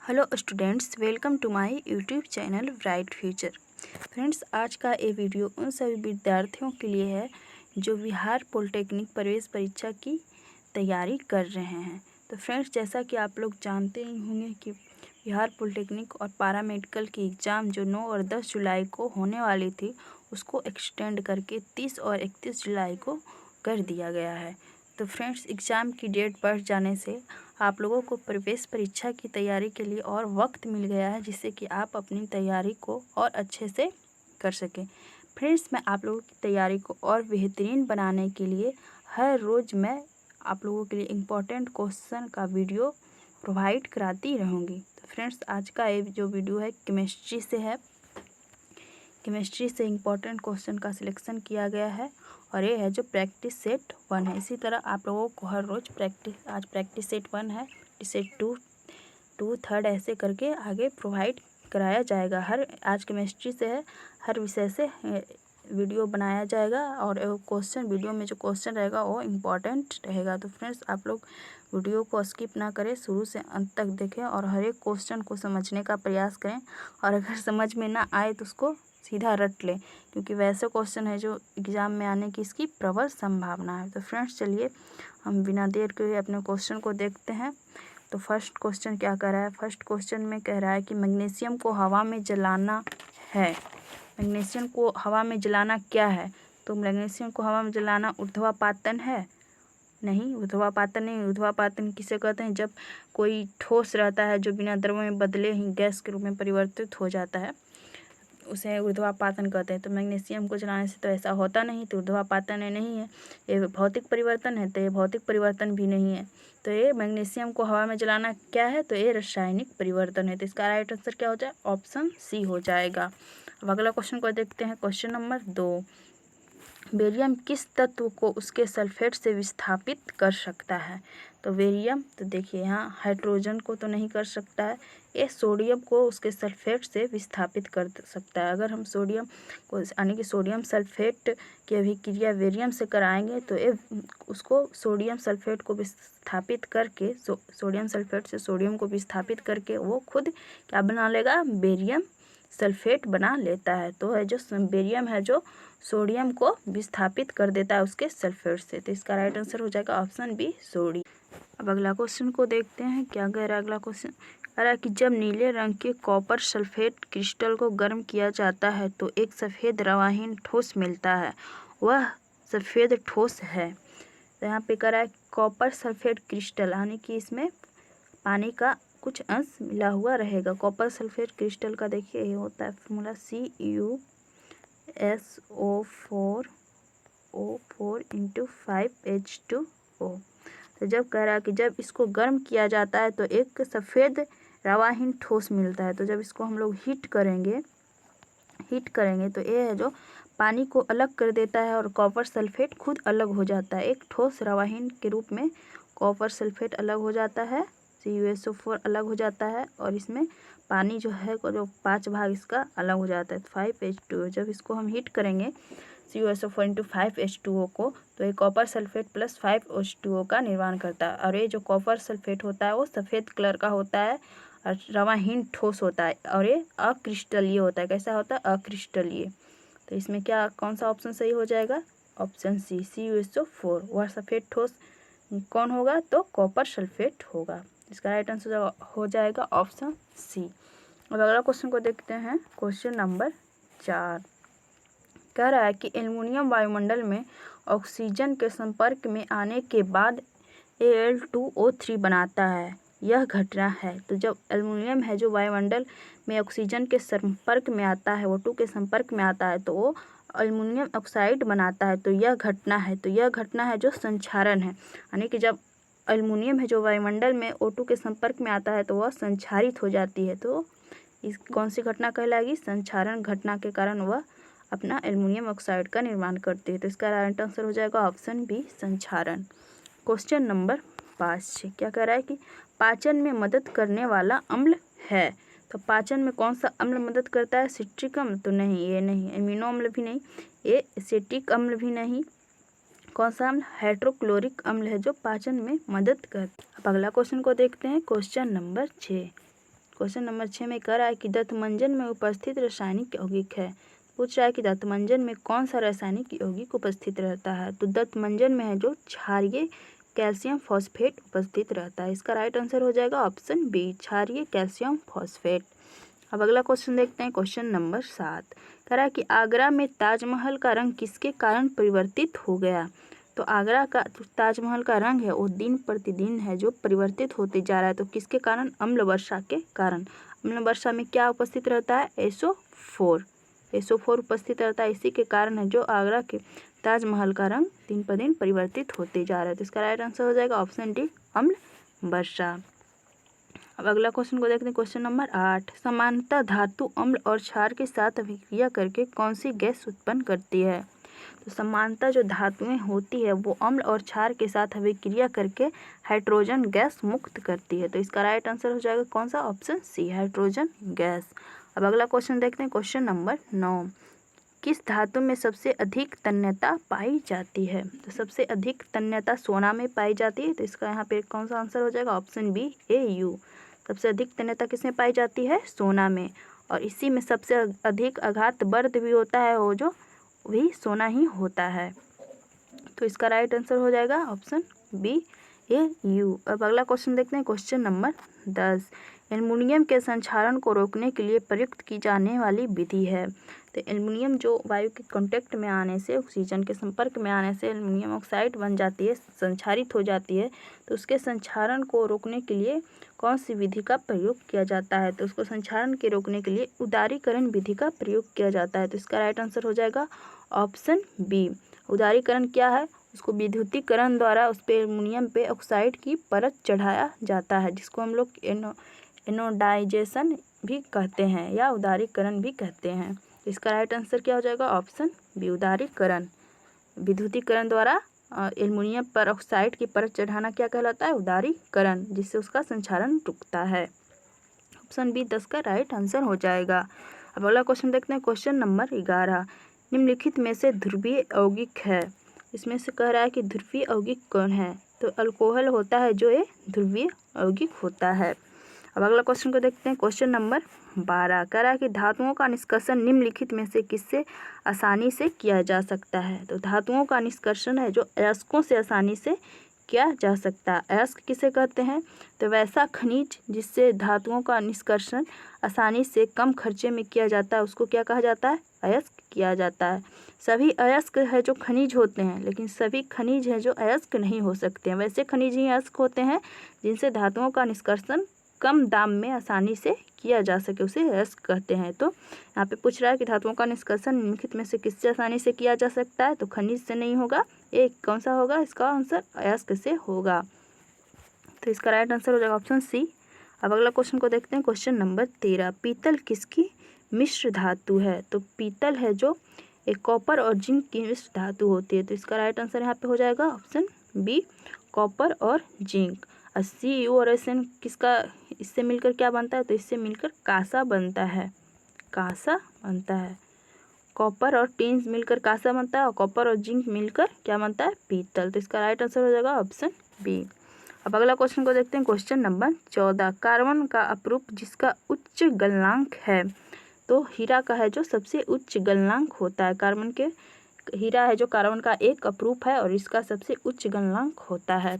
Hello students, welcome to my YouTube channel Bright Future. Friends, आज का ये video उन सभी विद्यार्थियों के लिए है जो बिहार पॉलिटेक्निक प्रवेश परीक्षा की तैयारी कर रहे हैं। तो फ्रेंड्स, जैसा कि आप लोग जानते ही होंगे कि बिहार पॉलिटेक्निक और पैरामेडिकल की एग्ज़ाम जो 9 और 10 जुलाई को होने वाली थी, उसको एक्सटेंड करके 30 और 31 जुलाई को कर दिया गया है। तो फ्रेंड्स, एग्ज़ाम की डेट बढ़ जाने से आप लोगों को प्रवेश परीक्षा की तैयारी के लिए और वक्त मिल गया है, जिससे कि आप अपनी तैयारी को और अच्छे से कर सकें। फ्रेंड्स, मैं आप लोगों की तैयारी को और बेहतरीन बनाने के लिए हर रोज़ मैं आप लोगों के लिए इम्पोर्टेंट क्वेश्चन का वीडियो प्रोवाइड कराती रहूँगी। तो फ्रेंड्स, आज का ये जो वीडियो है केमिस्ट्री से है। केमिस्ट्री से इम्पोर्टेंट क्वेश्चन का सिलेक्शन किया गया है और ये है जो प्रैक्टिस सेट 1 है। इसी तरह आप लोगों को हर रोज़ आज प्रैक्टिस सेट 1 है, प्रैक्टिस सेट 2, 3 ऐसे करके आगे प्रोवाइड कराया जाएगा। आज केमिस्ट्री से है, हर विषय से वीडियो बनाया जाएगा और क्वेश्चन वीडियो में जो क्वेश्चन रहेगा वो इम्पॉर्टेंट रहेगा। तो फ्रेंड्स, आप लोग वीडियो को स्किप ना करें, शुरू से अंत तक देखें और हर एक क्वेश्चन को समझने का प्रयास करें। और अगर समझ में ना आए तो उसको सीधा रट लें, क्योंकि वैसे क्वेश्चन है जो एग्ज़ाम में आने की इसकी प्रबल संभावना है। तो फ्रेंड्स, चलिए हम बिना देर के हुए अपने क्वेश्चन को देखते हैं। तो फर्स्ट क्वेश्चन क्या कह रहा है? फर्स्ट क्वेश्चन में कह रहा है कि मैग्नीशियम को हवा में जलाना है। मैग्नीशियम को हवा में जलाना क्या है? तो मैग्नीशियम को हवा में जलाना ऊर्ध्वापातन है? नहीं, ऊर्ध्वापातन नहीं। ऊर्ध्वापातन किसे कहते हैं? जब कोई ठोस रहता है जो बिना द्रव में बदले ही गैस के रूप में परिवर्तित हो जाता है, उसे ऊर्ध्वापातन कहते हैं। तो मैग्नीशियम को जलाने से तो ऐसा होता नहीं, तो ऊर्ध्वापातन नहीं है। ये भौतिक परिवर्तन है, तो ये भौतिक परिवर्तन भी नहीं है। तो ये मैग्नीशियम को हवा में जलाना क्या है? तो ये रासायनिक परिवर्तन है। तो इसका राइट आंसर क्या हो जाए? ऑप्शन सी हो जाएगा। अब अगला क्वेश्चन को देखते हैं। क्वेश्चन नंबर 2, बेरियम किस तत्व को उसके सल्फेट से विस्थापित कर सकता है? तो बेरियम, तो देखिए यहाँ हाइड्रोजन को तो नहीं कर सकता है, ये सोडियम को उसके सल्फेट से विस्थापित कर सकता है। अगर हम सोडियम को यानी कि सोडियम सल्फेट की अभिक्रिया बेरियम से कराएंगे तो ये उसको सोडियम सल्फेट को विस्थापित करके सोडियम सल्फेट से सोडियम को विस्थापित करके वो खुद क्या बना लेगा? बेरियम सल्फेट बना लेता है। तो है जो बेरियम है जो सोडियम को विस्थापित कर देता है उसके सल्फेट से। तो इसका राइट आंसर हो जाएगा ऑप्शन बी, सोडियम। अब अगला क्वेश्चन को देखते हैं। क्या कह रहा है अगला क्वेश्चन? कह रहा है कि जब नीले रंग के कॉपर सल्फेट क्रिस्टल को गर्म किया जाता है तो एक सफ़ेद रवाहीन ठोस मिलता है, वह सफ़ेद ठोस है। तो यहाँ पे कह रहा है कॉपर सल्फेट क्रिस्टल, यानी कि इसमें पानी का कुछ अंश मिला हुआ रहेगा। कॉपर सल्फेट क्रिस्टल का देखिए ये होता है फॉर्मूला CuSO4O4 × 5H2O। तो जब कह रहा है कि जब इसको गर्म किया जाता है तो एक सफ़ेद रवाहीन ठोस मिलता है। तो जब इसको हम लोग हीट करेंगे तो ये है जो पानी को अलग कर देता है और कॉपर सल्फेट खुद अलग हो जाता है। एक ठोस रवाहीन के रूप में कॉपर सल्फेट अलग हो जाता है, CuSO4 अलग हो जाता है और इसमें पानी जो है जो 5 भाग इसका अलग हो जाता है, 5H2O। जब इसको हम हीट करेंगे CuSO4 × 5H2O को, तो ये कॉपर सल्फेट प्लस 5H2O का निर्माण करता है। और ये जो कॉपर सल्फेट होता है वो सफ़ेद कलर का होता है और रवाहीन ठोस होता है और ये अक्रिस्टलीय होता है। कैसा होता है? अक्रिस्टलीय। तो इसमें क्या कौन सा ऑप्शन सही हो जाएगा? Option C, CuSO4। वह सफ़ेद ठोस कौन होगा? तो कॉपर सल्फेट होगा। इसका राइट आंसर हो जाएगा ऑप्शन सी। अब अगला क्वेश्चन को देखते हैं। क्वेश्चन नंबर 4 कह रहा है कि एल्युमिनियम वायुमंडल में ऑक्सीजन के संपर्क में आने के बाद Al2O3 बनाता है, यह घटना है। तो जब एल्युमिनियम है जो वायुमंडल में ऑक्सीजन के संपर्क में आता है, O2 के संपर्क में आता है, तो वो एल्युमिनियम ऑक्साइड बनाता है। तो यह घटना है। तो यह घटना है जो संक्षारण है, यानी कि जब एल्युमिनियम है जो वायुमंडल में O2 के संपर्क में आता है तो वह संक्षारित हो जाती है। तो इस कौन सी घटना कहलाएगी? संक्षारण घटना के कारण वह अपना एल्युमिनियम ऑक्साइड का निर्माण करती है। तो इसका राइट आंसर हो जाएगा ऑप्शन बी, संक्षारण। क्वेश्चन नंबर 5 क्या कह रहा है कि पाचन में मदद करने वाला अम्ल है। तो पाचन में कौन सा अम्ल मदद करता है? सिट्रिक अम्ल? तो नहीं, ये नहीं। एमिनो अम्ल भी नहीं, ये एसिटिक अम्ल भी नहीं। कौन सा अम्ल? हाइड्रोक्लोरिक अम्ल है जो पाचन में मदद करता है। अब अगला क्वेश्चन को देखते हैं। क्वेश्चन नंबर 6 क्वेश्चन नंबर 6 में कह रहा है कि दंतमंजन में उपस्थित रासायनिक यौगिक है। पूछ रहा है कि दंतमंजन में कौन सा रासायनिक यौगिक उपस्थित रहता है। तो दंतमंजन में है जो क्षारीय कैल्शियम फॉस्फेट उपस्थित रहता है। इसका राइट आंसर हो जाएगा ऑप्शन बी, क्षारीय कैल्शियम फॉस्फेट। अब अगला क्वेश्चन देखते हैं, क्वेश्चन नंबर 7 कह रहा है कि आगरा में ताजमहल का रंग किसके कारण परिवर्तित हो गया। तो आगरा का ताजमहल का रंग है वो दिन प्रतिदिन है जो परिवर्तित होते जा रहा है। तो किसके कारण? अम्ल वर्षा के कारण। अम्ल वर्षा में क्या उपस्थित रहता है? SO4 उपस्थित रहता है। इसी के कारण है जो आगरा के ताजमहल का रंग दिन पर दिन परिवर्तित होते जा रहा है। तो इसका राइट आंसर हो जाएगा ऑप्शन डी, अम्ल वर्षा। अब अगला क्वेश्चन को देखते हैं, क्वेश्चन नंबर 8 सामान्यतः धातु अम्ल और क्षार के साथ अभिक्रिया करके कौन सी गैस उत्पन्न करती है। तो समानता जो धातुएं होती है वो अम्ल और क्षार के साथ अभिक्रिया करके हाइड्रोजन गैस मुक्त करती है। तो इसका राइट आंसर हो जाएगा कौन सा? Option C, hydrogen gas. अब अगला क्वेश्चन देखते हैं, क्वेश्चन नंबर 9 किस धातु में सबसे अधिक तन्यता पाई जाती है। तो सबसे अधिक तन्यता सोना में पाई जाती है। तो इसका यहाँ पे कौन सा आंसर हो जाएगा? Option B, AU। सबसे अधिक तन्यता किसमें पाई जाती है? सोना में। और इसी में सबसे अधिक आघात वर्ध भी होता है, वो जो भी सोना ही होता है। तो इसका राइट आंसर हो जाएगा ऑप्शन बी, AU। अब अगला क्वेश्चन देखते हैं, क्वेश्चन नंबर 10 एल्युमिनियम के संक्षारण को रोकने के लिए प्रयुक्त की जाने वाली विधि है। तो एल्युमिनियम जो वायु के कांटेक्ट में आने से, ऑक्सीजन के संपर्क में आने से एल्युमिनियम ऑक्साइड बन जाती है, संक्षारित हो जाती है। तो उसके संक्षारण को रोकने के लिए कौन सी विधि का प्रयोग किया जाता है। तो उसको संक्षारण के रोकने के लिए उदारीकरण विधि का प्रयोग किया जाता है। तो इसका राइट आंसर हो जाएगा ऑप्शन बी। उदारीकरण क्या है? उसको विद्युतीकरण द्वारा उस पर एल्युमिनियम पे ऑक्साइड की परत चढ़ाया जाता है, जिसको हम लोग एनोडाइजेशन भी कहते हैं या उदारीकरण भी कहते हैं। इसका राइट आंसर क्या हो जाएगा? ऑप्शन बी, उदारीकरण। विद्युतीकरण द्वारा एल्युमिनियम पर ऑक्साइड की परत चढ़ाना क्या कहलाता है? उदारीकरण, जिससे उसका संक्षारण रुकता है। ऑप्शन बी 10 का राइट आंसर हो जाएगा। अब अगला क्वेश्चन देखते हैं, क्वेश्चन नंबर 11 निम्नलिखित में से ध्रुवीय यौगिक है। इसमें से कह रहा है कि ध्रुवीय यौगिक कौन है। तो अल्कोहल होता है जो ये ध्रुवीय यौगिक होता है। अब अगला क्वेश्चन को देखते हैं, क्वेश्चन नंबर 12 कह रहा है कि धातुओं का निष्कर्षण निम्नलिखित में से किससे आसानी से किया जा सकता है। तो धातुओं का निष्कर्षण है जो अयस्कों से आसानी से किया जा सकता है। अयस्क किसे कहते हैं? तो वैसा खनिज जिससे धातुओं का निष्कर्षण आसानी से कम खर्चे में किया जाता है उसको क्या कहा जाता है? अयस्क किया जाता है। सभी अयस्क है जो खनिज होते हैं, लेकिन सभी खनिज है जो अयस्क नहीं हो सकते हैं। वैसे खनिज ही अयस्क होते हैं जिनसे धातुओं का निष्कर्षण कम दाम में आसानी से किया जा सके, उसे अयस्क कहते हैं। तो यहाँ पे पूछ रहा है कि धातुओं का निष्कर्षण निम्नलिखित में से किससे आसानी से किया जा सकता है। तो खनिज से नहीं होगा, एक कौन सा होगा? इसका आंसर अयस्क से होगा। तो इसका राइट आंसर हो जाएगा ऑप्शन सी। अब अगला क्वेश्चन को देखते हैं, क्वेश्चन नंबर 13 पीतल किसकी मिश्र धातु है। तो पीतल है जो एक कॉपर और जिंक की मिश्र धातु होती है। तो इसका राइट आंसर यहाँ पे हो जाएगा ऑप्शन बी, कॉपर और जिंक। Cu और Sn किसका इससे मिलकर क्या बनता है? तो इससे मिलकर कांसा बनता है, कांसा बनता है। कॉपर और टिन मिलकर कांसा बनता है और कॉपर और जिंक मिलकर क्या बनता है? पीतल। तो इसका राइट आंसर हो जाएगा ऑप्शन बी। अब अगला क्वेश्चन को देखते हैं, क्वेश्चन नंबर 14 कार्बन का अपरूप जिसका उच्च गलनांक है। तो हीरा का है जो सबसे उच्च गलनांक होता है। कार्बन के हीरा है जो कार्बन का एक अपरूप है और इसका सबसे उच्च गलनांक होता है।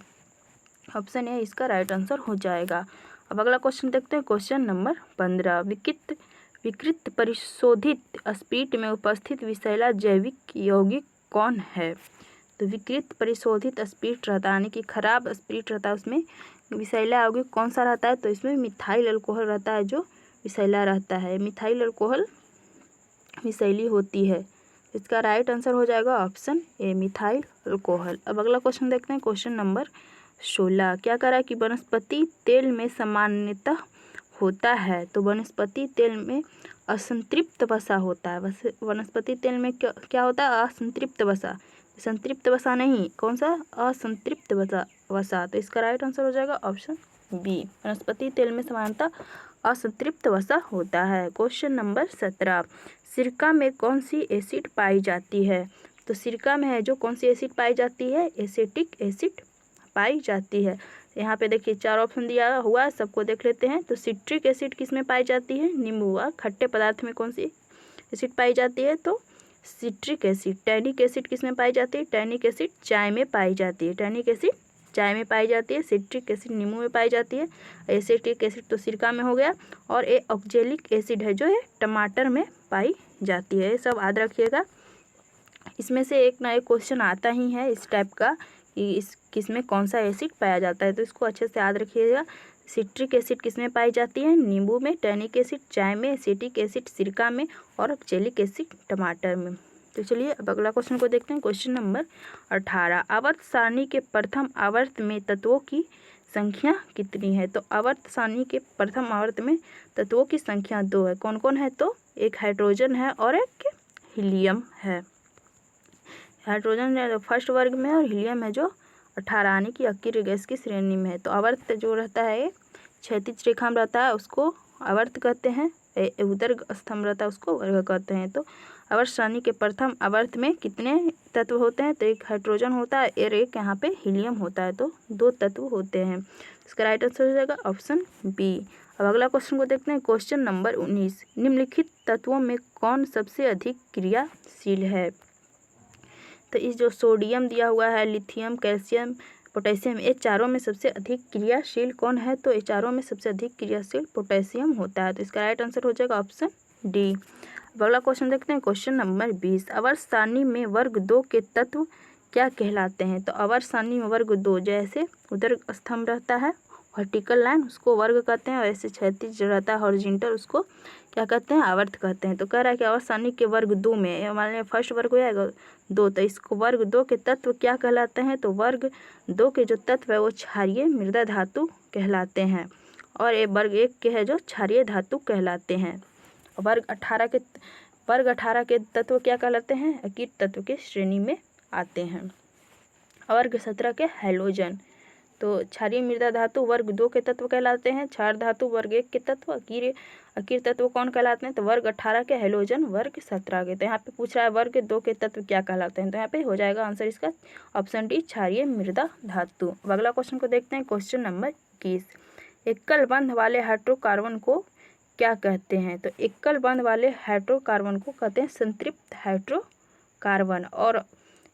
ऑप्शन ए इसका राइट आंसर हो जाएगा। अब अगला क्वेश्चन देखते हैं, क्वेश्चन नंबर 15 विकृत परिशोधित स्पीड में उपस्थित विषैला जैविक यौगिक कौन है। तो विकृत परिशोधित स्पीड रहता है यानी कि खराब स्पीड रहता है, उसमें विषैला यौगिक कौन सा रहता है। तो इसमें मिथाइल अल्कोहल रहता है जो विषैला रहता है। मिथाइल अल्कोहल विषैली होती है। इसका राइट आंसर हो जाएगा ऑप्शन ए, मिथाइल अल्कोहल। अब अगला क्वेश्चन देखते हैं, क्वेश्चन नंबर 16 क्या कह रहा है कि वनस्पति तेल में सामान्यतः होता है। तो वनस्पति तेल में असंतृप्त वसा होता है। वनस्पति तेल में क्या होता है? असंतृप्त वसा। संतृप्त वसा नहीं, कौन सा? असंतृप्त वसा। तो इसका राइट आंसर हो जाएगा ऑप्शन बी, वनस्पति तेल में सामान्यतः असंतृप्त वसा होता है। क्वेश्चन नंबर 17 सिरका में कौन सी एसिड पाई जाती है। तो सिरका में है जो कौन सी एसिड पाई जाती है? एसिटिक एसिड पाई जाती है। यहाँ पे देखिए 4 ऑप्शन दिया हुआ है, सबको देख लेते हैं। तो सिट्रिक एसिड किस में पाई जाती है? नींबू व खट्टे पदार्थ में कौन सी एसिड पाई जाती है? तो सिट्रिक एसिड। टैनिक एसिड किस में पाई जाती है? टैनिक एसिड चाय में पाई जाती है। टैनिक एसिड चाय में पाई जाती है। सिट्रिक एसिड नींबू में पाई जाती है। एसिटिक एसिड तो सिरका में हो गया। और ये ऑक्जेलिक एसिड है जो है टमाटर में पाई जाती है। ये सब याद रखिएगा। इसमें से एक ना एक क्वेश्चन आता ही है इस टाइप का कि इस किसमें कौन सा एसिड पाया जाता है, तो इसको अच्छे से याद रखिएगा। सिट्रिक एसिड किसमें पाई जाती है? नींबू में। टैनिक एसिड चाय में। एसिटिक एसिड सिरका में। और ऑक्जेलिक एसिड टमाटर में। तो चलिए अब अगला क्वेश्चन को देखते हैं। क्वेश्चन नंबर 18, आवर्त सारणी के प्रथम आवर्त में तत्वों की संख्या कितनी है? तो आवर्त सारणी के प्रथम आवर्त में तत्वों की संख्या 2 है। कौन कौन है? तो एक हाइड्रोजन है और एक हीलियम है। हाइड्रोजन फर्स्ट वर्ग में और हीलियम है जो 18 यानी कि अकीय गैस की श्रेणी में है। तो आवर्त जो रहता है क्षैतिज रेखा में रहता है उसको आवर्त कहते हैं। उदर स्तंभ रहता है उसको वर्ग कहते हैं। तो आवर्त सारणी के प्रथम आवर्त में कितने तत्व होते हैं? तो एक हाइड्रोजन होता है और एक यहाँ पे हीलियम होता है। तो 2 तत्व होते हैं। इसका राइट आंसर हो जाएगा ऑप्शन बी। अब अगला क्वेश्चन को देखते हैं। क्वेश्चन नंबर 19, निम्नलिखित तत्वों में कौन सबसे अधिक क्रियाशील है? तो इस जो सोडियम दिया हुआ है, लिथियम, कैल्शियम, पोटेशियम, ये चारों में सबसे अधिक क्रियाशील कौन है? तो ये चारों में सबसे अधिक क्रियाशील पोटेशियम होता है। तो इसका राइट आंसर हो जाएगा ऑप्शन डी। अब अगला क्वेश्चन देखते हैं। क्वेश्चन नंबर 20, आवर्त सारणी में वर्ग 2 के तत्व क्या कहलाते हैं? तो आवर्त सारणी में वर्ग 2 जैसे उदर स्तंभ रहता है वर्टिकल लाइन उसको वर्ग कहते हैं और ऐसे क्षैतिज जो रहता है हॉरिजॉन्टल उसको क्या कहते हैं? आवर्त कहते हैं। तो कह रहा है कि आवर्त सारणी के वर्ग 2 में मान लिया फर्स्ट वर्ग हो जाएगा 2, तो इसको वर्ग 2 के तत्व क्या कहलाते हैं? तो वर्ग 2 के जो तत्व है वो क्षारीय मृदा धातु कहलाते हैं और ये वर्ग 1 के है जो क्षारीय धातु कहलाते हैं। वर्ग 18 के तत्व क्या कहलाते हैं? अकीय तत्व के श्रेणी में आते हैं। वर्ग 17 के हैलोजन। तो क्षारीय मृदा धातु वर्ग 2 के तत्व कहलाते हैं। क्षार धातु वर्ग 1 के तत्व। अकीय तत्व कौन कहलाते हैं? तो वर्ग 18 के हैलोजन वर्ग 17 के। तो यहाँ पे पूछ रहा है वर्ग 2 के तत्व क्या कहलाते हैं, तो यहाँ पे हो जाएगा आंसर इसका ऑप्शन डी क्षारीय मृदा धातु। अब अगला क्वेश्चन को देखते हैं। क्वेश्चन नंबर 21, एकल बंध वाले हाइड्रोकार्बन को क्या कहते हैं? तो एकल बंध वाले हाइड्रोकार्बन को कहते हैं संतृप्त हाइड्रोकार्बन। और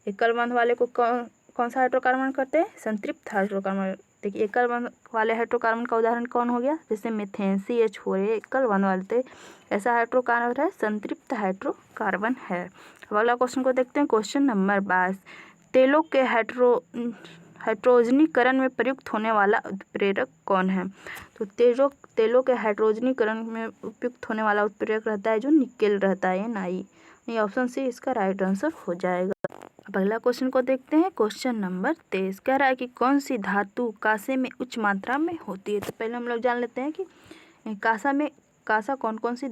एकल बंध वाले को कौन सा हाइड्रोकार्बन कहते हैं? संतृप्त हाइड्रोकार्बन। देखिए एकल बंध वाले हाइड्रोकार्बन का उदाहरण कौन हो गया? जैसे मीथेन CH4 एकल बंध वाले, तो ऐसा हाइड्रोकार्बन है संतृप्त हाइड्रोकार्बन है। अब अगला क्वेश्चन को देखते हैं। क्वेश्चन नंबर 22, तेलों के हाइड्रोजनीकरण में प्रयुक्त होने वाला उत्प्रेरक कौन है? तो तेलों के हाइड्रोजनीकरण में उपयुक्त होने वाला उत्प्रेरक रहता है जो निकेल रहता है NI। ये ऑप्शन सी इसका राइट आंसर हो जाएगा। अब अगला क्वेश्चन को देखते हैं। क्वेश्चन नंबर 23 कह रहा है कि कौन सी धातु कांसे में उच्च मात्रा में होती है? तो पहले हम लोग जान लेते हैं कि कांसा कौन कौन सी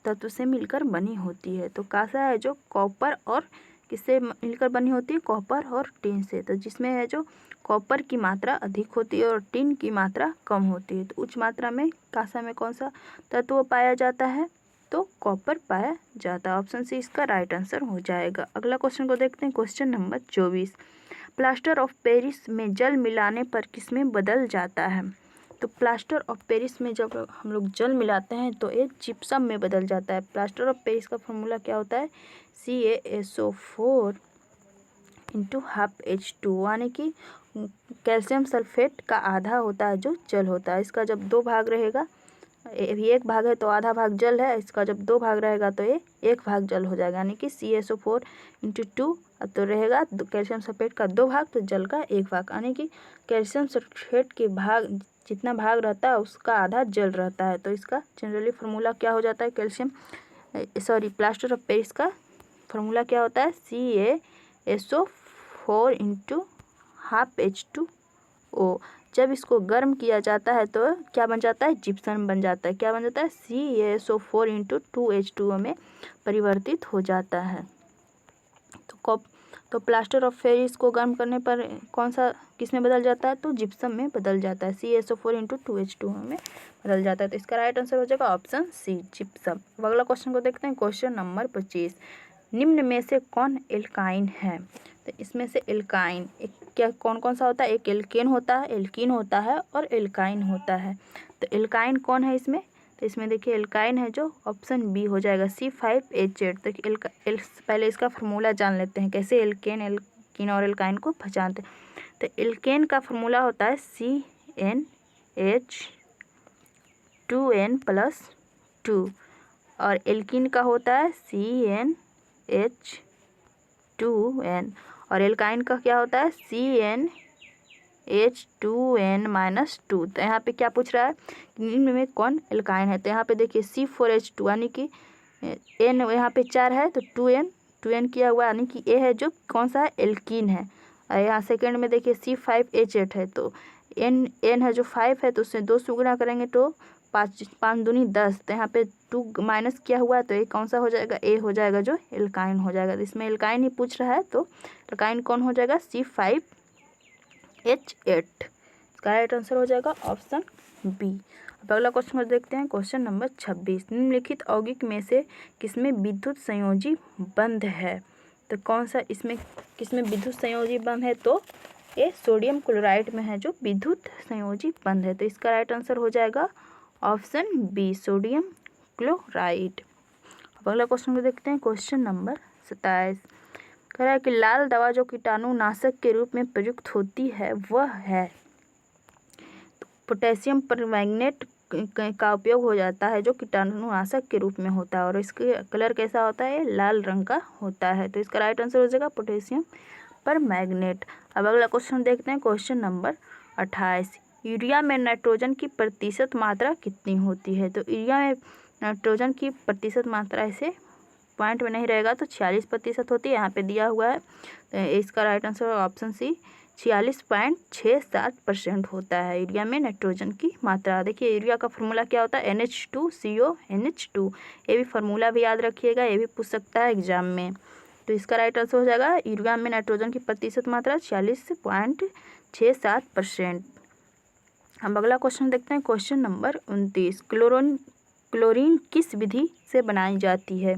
तत्व से मिलकर बनी होती है। तो कांसा है जो कॉपर और किससे मिलकर बनी होती है? कॉपर और टिन से। तो जिसमें है जो कॉपर की मात्रा अधिक होती है और टिन की मात्रा कम होती है। तो उच्च मात्रा में कांसा में कौन सा तत्व पाया जाता है? तो कॉपर पाया जाता है। ऑप्शन सी इसका राइट आंसर हो जाएगा। अगला क्वेश्चन को देखते हैं। Question number 24, plaster of Paris में जल मिलाने पर किसमें बदल जाता है? तो प्लास्टर ऑफ पेरिस में जब हम लोग जल मिलाते हैं तो ये जिप्सम में बदल जाता है। प्लास्टर ऑफ पेरिस का फॉर्मूला क्या होता है? CaSO4 × ½ यानी कि कैल्शियम सल्फेट का आधा होता है जो जल होता है। इसका जब 2 भाग रहेगा, ये 1 भाग है तो आधा भाग जल है, इसका जब 2 भाग रहेगा तो ये 1 भाग जल हो जाएगा यानी कि CaSO4 × 2 तो रहेगा कैल्शियम सल्फेट का 2 भाग तो जल का 1 भाग यानी कि कैल्शियम सल्फेट के भाग जितना भाग रहता है उसका आधा जल रहता है। तो इसका जनरली फार्मूला क्या हो जाता है? प्लास्टर ऑफ पेरिस का फार्मूला क्या होता है? CaSO4 × ½ जब इसको गर्म किया जाता है तो क्या बन जाता है? जिप्सम बन जाता है। क्या बन जाता है? CaSO4 × 2H2O में परिवर्तित हो जाता है। तो प्लास्टर ऑफ पेरिस को गर्म करने पर कौन सा किस में बदल जाता है? तो जिप्सम में बदल जाता है। CaSO4 × 2H2O में बदल जाता है। तो इसका राइट आंसर हो जाएगा ऑप्शन सी जिप्सम। अगला क्वेश्चन को देखते हैं। क्वेश्चन नंबर 25, निम्न में से कौन एल्काइन है? तो इसमें से एल्काइन एक क्या कौन कौन सा होता है? एक एल्केन होता है, एल्कीन होता है और एल्काइन होता है। तो एल्काइन कौन है इसमें? तो इसमें देखिए एल्काइन है जो ऑप्शन बी हो जाएगा C5H8। तो पहले इसका फार्मूला जान लेते हैं कैसे एल्केन, एल्कीन और एल्काइन को पहचानते हैं। तो एल्केन का फार्मूला होता है CnH2n+2 और एल्कीन का होता है CnH2n और एल्काइन का क्या होता है CnH2n-2। तो यहाँ पे क्या पूछ रहा है कि निम्न में कौन एल्काइन है? तो यहाँ पे देखिए C4H2 यानी कि n यहाँ पे 4 है तो 2n किया हुआ यानी कि ए है जो कौन सा है? एल्कीन है। और यहाँ सेकेंड में देखिए C5H8 है तो n है जो 5 है तो उससे 2 से गुणा करेंगे तो 5 दूनी 10। तो यहाँ पे 2 माइनस किया हुआ है तो ये कौन सा हो जाएगा? ए हो जाएगा जो एल्काइन हो जाएगा। तो इसमें एल्काइन ही पूछ रहा है तो एल्काइन कौन हो जाएगा? C5H8। इसका राइट आंसर हो जाएगा ऑप्शन बी। अब अगला क्वेश्चन देखते हैं, क्वेश्चन नंबर 26। निम्नलिखित यौगिक में से किसमें विद्युत संयोजी बंध है? तो कौन सा इसमें किसमें विद्युत संयोजी बंध है? तो ये सोडियम क्लोराइड में है जो विद्युत संयोजी बंध है। तो इसका राइट आंसर हो जाएगा ऑप्शन बी सोडियम क्लोराइड। अब अगला क्वेश्चन को देखते हैं, क्वेश्चन नंबर 27। कह रहा है कि लाल दवा जो कीटाणुनाशक के रूप में प्रयुक्त होती है वह है। तो पोटेशियम परमैंगनेट का उपयोग हो जाता है जो कीटाणुनाशक के रूप में होता है और इसका कलर कैसा होता है? लाल रंग का होता है। तो इसका राइट आंसर हो जाएगा पोटेशियम परमैंगनेट। अब अगला क्वेश्चन देखते हैं, क्वेश्चन नंबर 28। यूरिया में नाइट्रोजन की प्रतिशत मात्रा कितनी होती है? तो यूरिया में नाइट्रोजन की प्रतिशत मात्रा ऐसे पॉइंट में नहीं रहेगा तो 46% होती है, यहाँ पे दिया हुआ है। तो इसका राइट आंसर ऑप्शन सी 46.67% होता है यूरिया में नाइट्रोजन की मात्रा। देखिए यूरिया का फार्मूला क्या होता है? NH2CONH2। ये भी फार्मूला भी याद रखिएगा, ये भी पूछ सकता है एग्जाम में। तो इसका राइट आंसर हो जाएगा यूरिया में नाइट्रोजन की प्रतिशत मात्रा 46.67%। हम अगला क्वेश्चन देखते हैं, क्वेश्चन नंबर 29। क्लोरीन किस विधि से बनाई जाती है?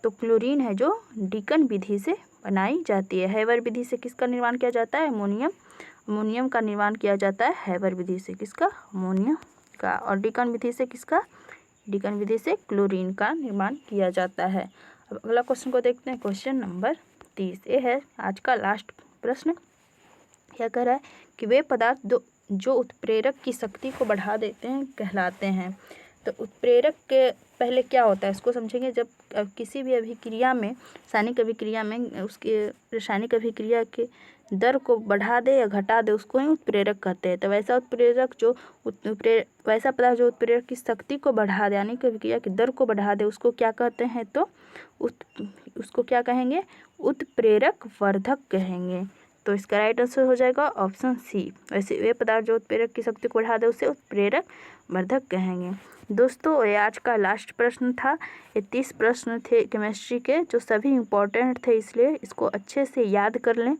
तो क्लोरीन है जो डिकन विधि से बनाई जाती है। हैबर विधि से किसका निर्माण किया जाता है? अमोनियम का निर्माण किया जाता है हैबर विधि से। किसका? अमोनियम का। और डिकन विधि से किसका? डिकन विधि से क्लोरीन का निर्माण किया जाता है। अब अगला क्वेश्चन को देखते हैं, क्वेश्चन नंबर 30। ये है आज का लास्ट प्रश्न। क्या कह रहा है कि वे पदार्थ जो उत्प्रेरक की शक्ति को बढ़ा देते हैं कहलाते हैं। तो उत्प्रेरक के पहले क्या होता है इसको समझेंगे। जब किसी भी अभिक्रिया में रासायनिक अभिक्रिया में उसके रासायनिक अभिक्रिया के दर को बढ़ा दे या घटा दे उसको ही उत्प्रेरक कहते हैं। तो वैसा उत्प्रेरक जो वैसा पदार्थ जो उत्प्रेरक की शक्ति को बढ़ा दे यानी कि अभिक्रिया की दर को बढ़ा दे उसको क्या कहते हैं? तो उसको क्या कहेंगे? उत्प्रेरक वर्धक कहेंगे। तो इसका राइट आंसर हो जाएगा ऑप्शन सी। वैसे वे पदार्थ जो उत्प्रेरक की शक्ति को बढ़ा दे उसे उत्प्रेरक वर्धक कहेंगे। दोस्तों ये आज का लास्ट प्रश्न था। ये 30 प्रश्न थे केमिस्ट्री के जो सभी इम्पोर्टेंट थे, इसलिए इसको अच्छे से याद कर लें।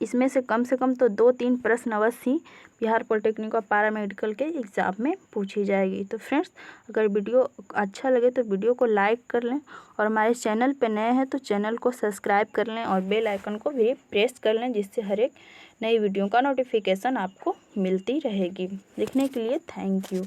इसमें से कम तो 2-3 प्रश्न अवश्य ही बिहार पॉलिटेक्निक और पैरामेडिकल के एग्ज़ाम में पूछी जाएगी। तो फ्रेंड्स अगर वीडियो अच्छा लगे तो वीडियो को लाइक कर लें और हमारे चैनल पर नए हैं तो चैनल को सब्सक्राइब कर लें और बेल आइकन को भी प्रेस कर लें जिससे हर एक नई वीडियो का नोटिफिकेशन आपको मिलती रहेगी। देखने के लिए थैंक यू।